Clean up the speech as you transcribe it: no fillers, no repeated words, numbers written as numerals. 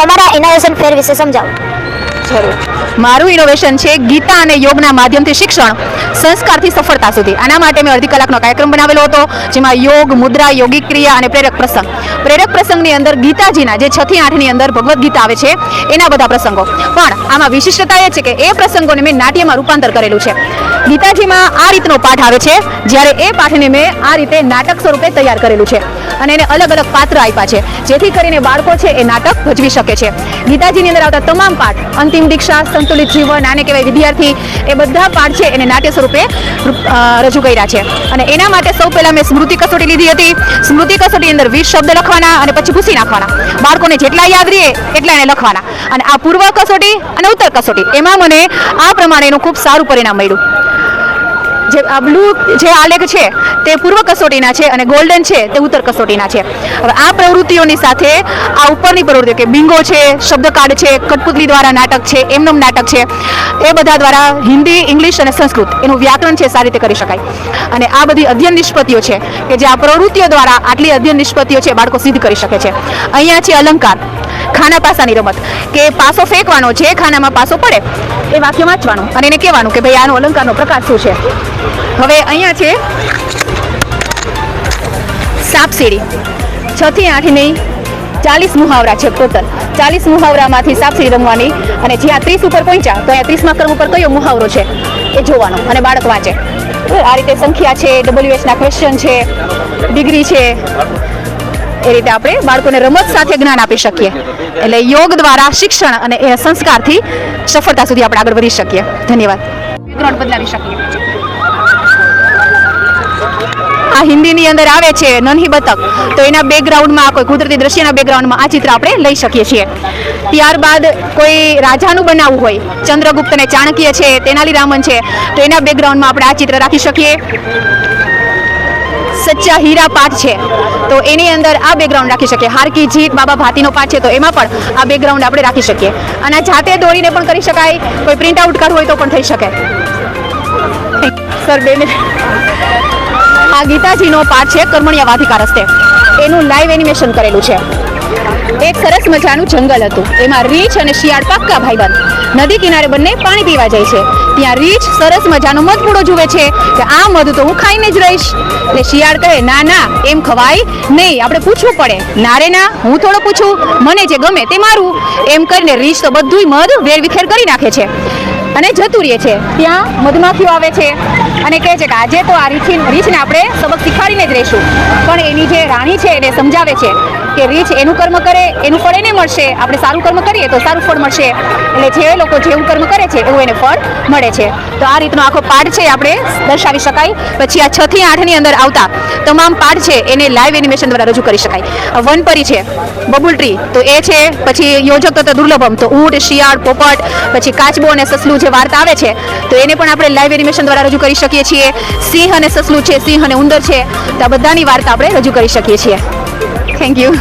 તમારા ઇનોવેશન ફેર વિશે સમજાવો. જરૂર. મારું ઇનોવેશન છે ગીતા અને યોગના માધ્યમથી શિક્ષણ સંસ્કારથી સફળતા સુધી. આના માટે મેં અડધી કલાકનો કાર્યક્રમ બનાવેલો હતો, જેમાં યોગ, મુદ્રા, યોગિક ક્રિયા અને પ્રેરક પ્રસંગ. પ્રેરક પ્રસંગની અંદર ગીતાજીના જે 6 થી 8ની અંદર ભગવદ્ ગીતા આવે છે એના બધા પ્રસંગો, પણ આમાં વિશિષ્ટતા એ છે કે એ પ્રસંગોને મેં નાટ્યમાં રૂપાંતર કરેલું છે. ગીતાજીમાં આ રીતનો પાઠ આવે છે, જ્યારે એ પાઠને મેં આ રીતે નાટક સ્વરૂપે તૈયાર કરેલું છે અને એને અલગ અલગ પાત્ર આપ્યા છે, જેથી કરીને બાળકો છે એ નાટક ભજવી શકે છે. ગીતાજીની અંદર આવતા તમામ પાઠ, અંતિમ દીક્ષા, સંતુલિત જીવન, આને કહેવાય વિદ્યાર્થી, એ બધા પાઠ છે એને નાટ્ય સ્વરૂપે રજૂ કર્યા છે. અને એના માટે સૌ પહેલાં મેં સ્મૃતિ કસોટી લીધી હતી. સ્મૃતિ કસોટી અંદર 20 શબ્દ લખવાના અને પછી ભૂસી નાખવાના. બાળકોને જેટલા યાદ રહે એટલા એને લખવાના. અને આ પૂર્વ કસોટી અને ઉત્તર કસોટી, એમાં મને આ પ્રમાણેનું ખૂબ સારું પરિણામ મળ્યું. જે આ બ્લુ જે આલેખ છે તે પૂર્વ કસોટીના છે અને ગોલ્ડન છે તે ઉત્તર કસોટીના છે. હવે આ પ્રવૃત્તિઓની સાથે આ ઉપરની પ્રવૃત્તિઓ કે બિંગો છે, શબ્દકાર્ડ છે, કઠપુતલી દ્વારા નાટક છે, એમનેમ નાટક છે, એ બધા દ્વારા હિન્દી, ઇંગ્લિશ અને સંસ્કૃત એનું વ્યાકરણ છે સારી રીતે કરી શકાય. અને આ બધી અધ્યયન નિષ્પત્તિઓ છે કે જે આ પ્રવૃત્તિઓ દ્વારા આટલી અધ્યયન નિષ્પત્તિઓ છે બાળકો સિદ્ધ કરી શકે છે. અહીંયા છે અલંકાર, ખાના પાસાની રમત, કે પાસો ફેંકવાનો, જે ખાનામાં પાસો પડે એ વાક્ય વાંચવાનું અને એને કહેવાનું કે ભાઈ આનો અલંકારનો પ્રકાર શું છે. હવે અહીંયા છે સાપસીડી. 6 થી 8ની 40 મુહાવરા છે ટોટલ. 40 મુહાવરામાંથી સાપસીડી રમવાની, અને જ્યાં 30 ઉપર પહોંચ્યા તો અહીંયા 30મા ક્રમ ઉપર કયો મુહાવરો છે એ જોવાનો અને બાળક વાંચે. આ રીતે સંખ્યા છે, WHના ક્વેશ્ચન છે, ડિગ્રી છે, એ રીતે આપણે બાળકોને રમત સાથે જ્ઞાન આપી શકીએ. એટલે યોગ દ્વારા શિક્ષણ અને એ સંસ્કારથી સફળતા સુધી આપણે આગળ વધી શકીએ. ધન્યવાદ. બેકગ્રાઉન્ડ બદલાવી શકીએ. આ હિન્દીની અંદર આવે છે નન્હી બતક, તો એના બેકગ્રાઉન્ડમાં કોઈ કુદરતી દ્રશ્યના બેકગ્રાઉન્ડમાં આ ચિત્ર આપણે લઈ શકીએ છીએ. ત્યારબાદ કોઈ રાજાનું બનાવવું હોય, ચંદ્રગુપ્ત અને ચાણક્ય છે, તેનાલી રામન છે, તો એના બેકગ્રાઉન્ડમાં આપણે આ ચિત્ર રાખી શકીએ. સચ્ચા હીરા પાઠ છે તો એની અંદર આ બેકગ્રાઉન્ડ રાખી શકીએ. હાર કી જીત બાબા ભાતીનો પાઠ છે તો એમાં પણ આ બેકગ્રાઉન્ડ આપણે રાખી શકીએ. અને જાતે દોરીને પણ કરી શકાય, કોઈ પ્રિન્ટ આઉટ કરવું હોય તો પણ થઈ શકે. Sir 2 minute. આ ગીતાજીનો પાઠ છે કર્મણ્યવાધિકાર હસ્તે, એનું લાઈવ એનિમેશન કરેલું છે. એક સરસ મજાનું જંગલ હતું, એમાં રીંછ અને શિયાળ પાક્કા ભાઈબંધ. નદી કિનારે બંને પાણી પીવા જાય છે. ત્યાં રીંછ સરસ મજાનો મધ પૂડો જુએ છે કે આ મધ તો હું ખાઈને જ રહીશ. એટલે શિયાળ કહે ના ના, એમ ખવાય નહીં, આપણે પૂછવું પડે. ના રે ના, હું થોડો પૂછું, મને જે ગમે તે મારું. એમ કરીને રીંછ તો બધુંય મધ વેરવિખેર કરી નાખે છે અને જતું રહે છે. ત્યાં મધમાખીઓ આવે છે અને કહે છે કે આજે તો આ રીંછને આપણે સબક શીખવાડીને જ રહીશું. પણ એની જે રાણી છે એને સમજાવે છે કે રીંછ એનું કર્મ કરે એનું ફળ એને મળશે, આપણે સારું કર્મ કરીએ તો સારું ફળ મળશે. એટલે જે લોકો જેવું કર્મ કરે છે એવું એને ફળ મળે છે. તો આ રીતનો આખો પાઠ છે આપણે દર્શાવી શકાય. પછી આ 6 થી 8ની અંદર આવતા તમામ પાઠ છે એને લાઈવ એનિમેશન દ્વારા રજૂ કરી શકાય. વનપરી છે, બબુલ ટ્રી તો એ છે, પછી યોજક તથા દુર્લભમ તો ઊંટ, શિયાળ, પોપટ, પછી કાચબો અને સસલું જે વાર્તા આવે છે તો એને પણ આપણે લાઈવ એનિમેશન દ્વારા રજૂ કરી શકીએ છીએ. સિંહ અને સસલું છે, સિંહ અને ઉંદર છે, તો આ બધાની વાર્તા આપણે રજૂ કરી શકીએ છીએ. Thank you.